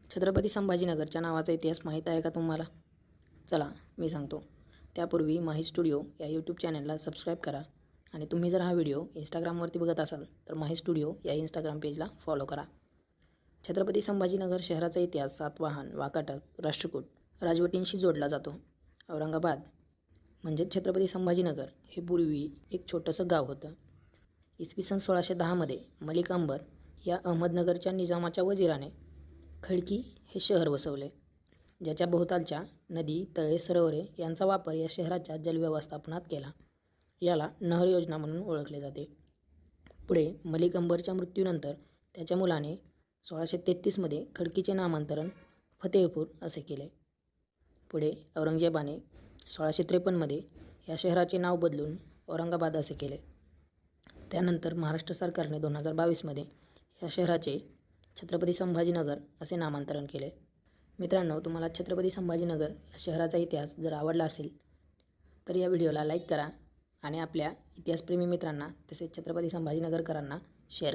छत्रपती संभाजीनगरच्या नावाचा इतिहास माहीत आहे का तुम्हाला? चला मी सांगतो. त्यापूर्वी माही स्टुडिओ या यूट्यूब चॅनलला सबस्क्राईब करा आणि तुम्ही जर हा व्हिडिओ इंस्टाग्रामवरती बघत असाल तर माही स्टुडिओ या इंस्टाग्राम पेजला फॉलो करा. छत्रपती संभाजीनगर शहराचा इतिहास सातवाहन, वाकाटक, राष्ट्रकूट राजवटींशी जोडला जातो. औरंगाबाद म्हणजे छत्रपती संभाजीनगर हे पूर्वी एक छोटंसं गाव होतं. इसवी सन 1610मध्ये मलिक अंबर या अहमदनगरच्या निजामाच्या वजिराने खडकी हे शहर वसवले, ज्याच्या भोवतालच्या नदी, तळे, सरोवरे यांचा वापर या शहराच्या जलव्यवस्थापनात केला. याला नहर योजना म्हणून ओळखले जाते. पुढे मलिक अंबरच्या मृत्यूनंतर त्याच्या मुलाने 1633मध्ये खडकीचे नामांतरण फतेहपूर असे केले. पुढे औरंगजेबाने 1653मध्ये या शहराचे नाव बदलून औरंगाबाद असे केले. त्यानंतर महाराष्ट्र सरकारने 2022मध्ये या शहराचे छत्रपती संभाजीनगर असे नामांतरण केले. मित्रांनो, तुम्हाला छत्रपती संभाजीनगर या शहराचा इतिहास जर आवडला असेल तर या व्हिडिओला लाईक करा आणि आपल्या इतिहासप्रेमी मित्रांना तसेच छत्रपती संभाजीनगरकरांना शेअर